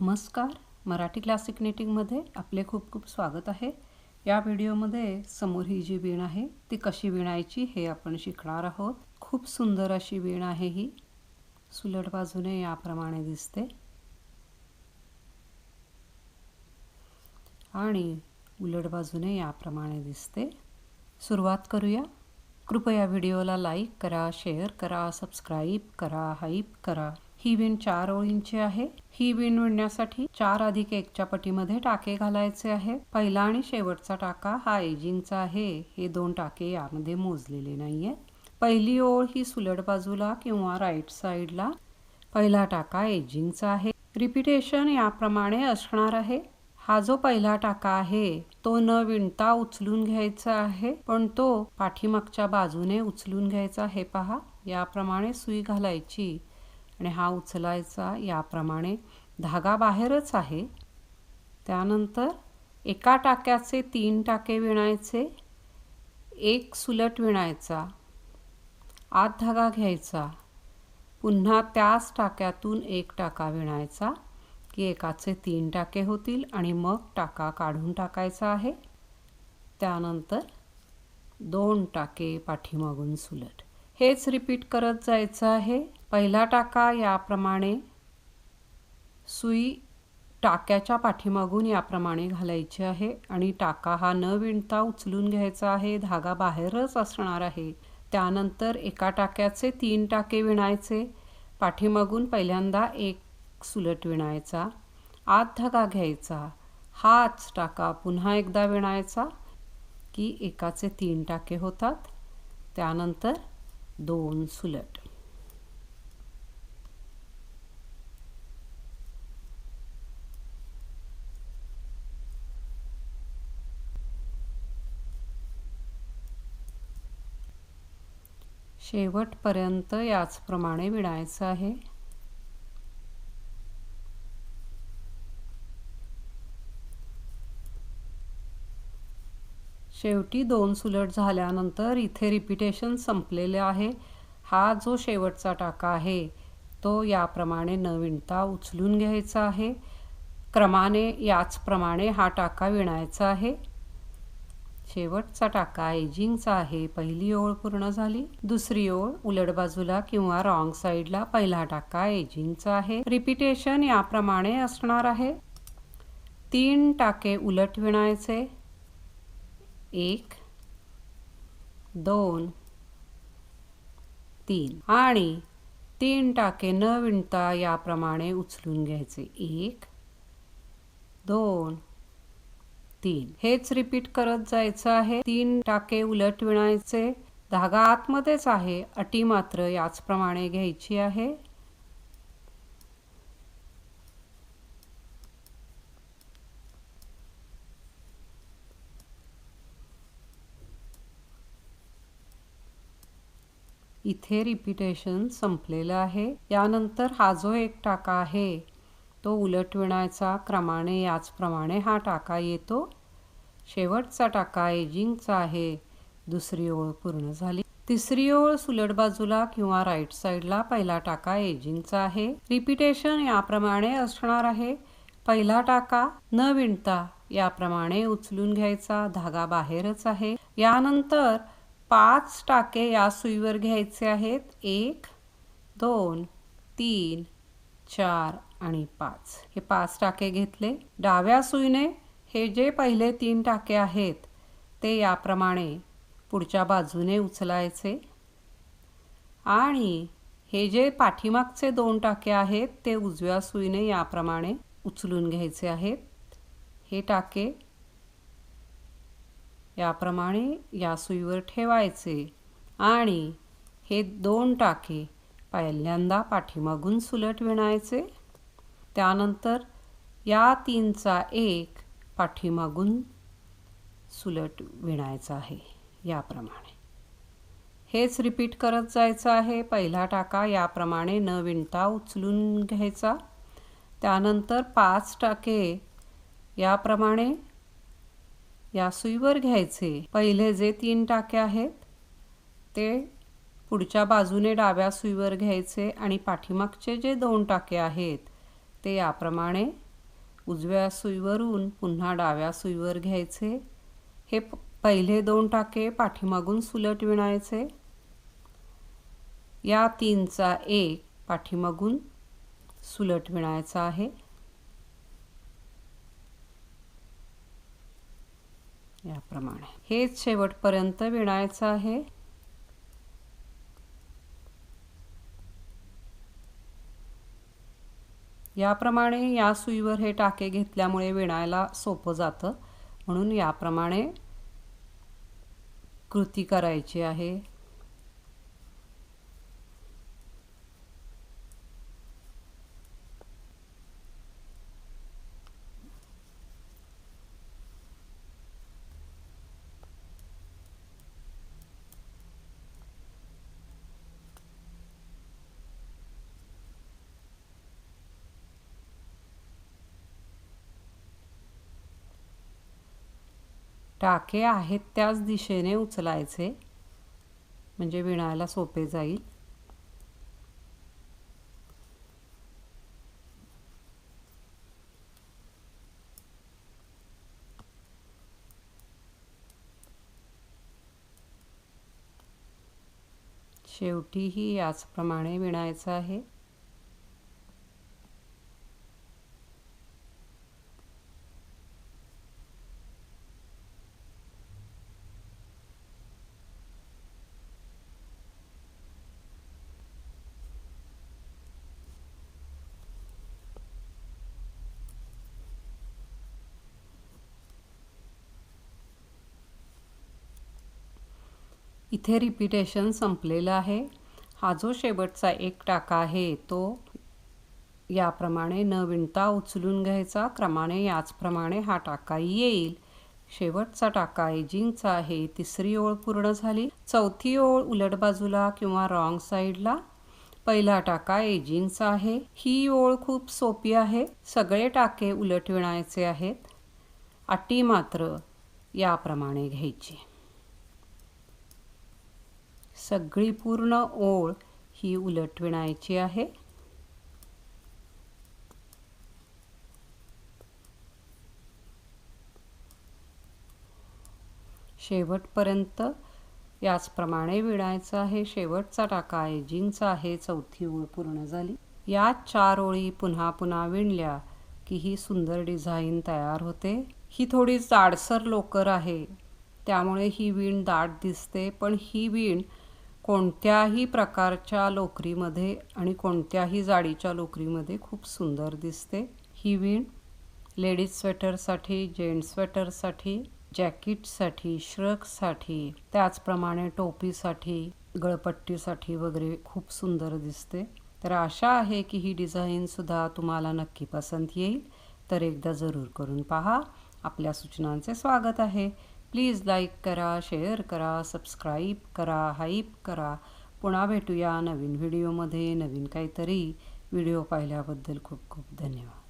नमस्कार, मराठी क्लासिक निटिंगमध्ये आपले खूप खूप स्वागत आहे। या व्हिडिओमध्ये समोर ही जी वीण आहे ती कशी विणायची हे आपण शिकणार आहोत। खूप सुंदर अशी वीण आहे ही। सुलट बाजूने याप्रमाणे दिसते आणि उलट बाजूने याप्रमाणे दिसते। सुरुवात करूया। कृपया व्हिडिओला लाईक करा, शेअर करा, सबस्क्राइब करा, हाईप करा। ही वीण 4 ओळींची आहे। ही वीण विणण्यासाठी 4 + 1 च्या पटीमध्ये टाके घालायचे आहेत। पहिला आणि शेवटचा टाका हा एजिंगचा आहे। हे 2 टाके यामध्ये मोजलेले नाहीये। पहिली ओळ ही सुलट बाजूला किंवा राईट साइडला, पहिला टाका एजिंगचा आहे। रिपीटेशन याप्रमाणे असणार आहे। हा जो पहिला टाका आहे तो न विणता उचलून घ्यायचा आहे, पण तो पाठीमागच्या बाजूने उचलून घ्यायचा। हे पहा, याप्रमाणे सुई घालायची आणि हा उचलायचा। याप्रमाणे धागा बाहेरच आहे। त्यानंतर एका टाक्याचे 3 टाके विणायचे, एक सुलट विणायचा, आत धागा घ्यायचा, पुन्हा त्याच टाक्यातून एक टाका विणायचा की एकाचे 3 टाके होतील आणि मग टाका काढून टाकायचा आहे। त्यानंतर 2 टाके पाठीमागून सुलट, हेच रिपीट करत जायचं आहे। पहिला टाका याप्रमाणे सुई टाक्याच्या पाठीमागून याप्रमाणे घालायची आहे आणि टाका हा न विणता उचलून घ्यायचा आहे। धागा बाहेरच असणार आहे। त्यानंतर एका टाक्याचे 3 टाके विणायचे, पाठीमागून पहिल्यांदा एक सुलट विणायचा, आत धागा घ्यायचा, हाच टाका पुन्हा एकदा विणायचा की एकाचे 3 टाके होतात। त्यानंतर 2 सुलट। शेवटपर्यंत याचप्रमाणे विणायचं आहे। शेवटी 2 सुलट झाल्यानंतर इथे रिपीटेशन संपलेले आहे। हा जो शेवटचा टाका आहे तो याप्रमाणे न विणता उचलून घ्यायचा आहे। क्रमाने याचप्रमाणे हा टाका विणायचा आहे। शेवटचा टाका एजिंगचा आहे। पहिली ओळ पूर्ण झाली। दुसरी ओळ उलट बाजूला किंवा रॉंग साइडला, पहिला टाका एजिंगचा आहे। रिपीटेशन याप्रमाणे असणार आहे। 3 टाके उलट विणायचे, 1 2 3 आणि 3 टाके न विणता याप्रमाणे उचलून घ्यायचे, 1 2 3। हेच रिपीट करत जायचं आहे। 3 टाके उलट विणायचे, धागा आतमध्येच आहे, अटी मात्र याचप्रमाणे घ्यायची आहे। इथे रिपीटेशन संपलेलं आहे। यानंतर हा जो एक टाका आहे तो उलट विणायचा, क्रमाने याचप्रमाणे हा टाका येतो। शेवटचा टाका एजिंगचा आहे। दुसरी ओळ पूर्ण झाली। तिसरी ओळ सुलट बाजूला किंवा राईट साइडला, पहिला टाका एजिंगचा आहे। रिपीटेशन याप्रमाणे असणार आहे। पहिला टाका न विणता याप्रमाणे उचलून घ्यायचा, धागा बाहेरच आहे। यानंतर 5 टाके या सुईवर घ्यायचे आहेत, 1 2 3 4 आणि 5। हे 5 टाके घेतले। डाव्या सुईने हे जे पहिले 3 टाके आहेत ते याप्रमाणे पुढच्या बाजूने उचलायचे आणि हे जे पाठीमागचे 2 टाके आहेत ते उजव्या सुईने याप्रमाणे उचलून घ्यायचे आहेत। हे टाके याप्रमाणे या सुईवर ठेवायचे आणि हे 2 टाके पहिल्यांदा पाठीमागून सुलट विणायचे। त्यानंतर या 3चा 1 पाठीमागून सुलट विणायचा आहे याप्रमाणे। हेच रिपीट करत जायचं आहे। पहिला टाका याप्रमाणे न विणता उचलून घ्यायचा, त्यानंतर 5 टाके याप्रमाणे या सुईवर घ्यायचे। पहिले जे 3 टाके आहेत ते पुढच्या बाजूने डाव्या सुईवर घ्यायचे आणि पाठीमागचे जे 2 टाके आहेत ते याप्रमाणे उजव्या सुईवरून पुन्हा डाव्या सुईवर घ्यायचे। हे पहिले 2 टाके पाठीमागून सुलट विणायचे। या 3चा 1 पाठीमागून सुलट विणायचा आहे। याप्रमाणे हेच शेवटपर्यंत विणायचं आहे। याप्रमाणे या सुईवर हे टाके घेतल्यामुळे विणायला सोपं जातं, म्हणून याप्रमाणे कृती करायची आहे। टाके आहेत त्याच दिशेने उचलायचे, म्हणजे विणायला सोपे जाईल। शेवटीही याचप्रमाणे विणायचं आहे। इथे रिपीटेशन संपलेला आहे। हा जो शेवटचा 1 टाका आहे तो याप्रमाणे न विणता उचलून घ्यायचा। क्रमाने याचप्रमाणे हा टाका येईल। शेवटचा टाका एजिंगचा आहे। 3री ओळ पूर्ण झाली। 4थी ओळ उलट बाजूला किंवा रॉंग साईडला। पहिला टाका एजिंगचा आहे। ही ओळ खूप सोपी आहे। सगळे टाके उलट विणायचे आहेत। अटी मात्र याप्रमाणे घ्यायची। सगळी पूर्ण ओळ ही उलट विणायची आहे। शेवटपर्यंत याचप्रमाणे विणायचं आहे। शेवटचा टाका एजिंगचा आहे। 4थी ओळ पूर्ण झाली। या 4 ओळी पुन्हा पुन्हा विणल्या की ही सुंदर डिझाइन तयार होते। ही थोडी जाडसर लोकर आहे, त्यामुळे ही विण दाट दिसते, पण ही विण कोणत्याही प्रकारच्या लोकरीमध्ये आणि कोणत्याही जाडीच्या लोकरीमध्ये खूप सुंदर दिसते। ही विण लेडीज स्वेटरसाठी, जेंट्स स्वेटरसाठी, जॅकेटसाठी, श्रगसाठी, त्याचप्रमाणे टोपीसाठी, गळपट्टीसाठी वगैरे खूप सुंदर दिसते। तर आशा आहे की ही डिझाइन सुद्धा तुम्हाला नक्की पसंत येईल। तर एकदा जरूर करून पहा। आपल्या सूचनांचे स्वागत आहे। प्लीज लाईक करा, शेअर करा, सबस्क्राईब करा, हाईप करा। पुन्हा भेटूया नवीन व्हिडिओमध्ये नवीन काहीतरी। व्हिडिओ पाहिल्याबद्दल खूप खूप धन्यवाद।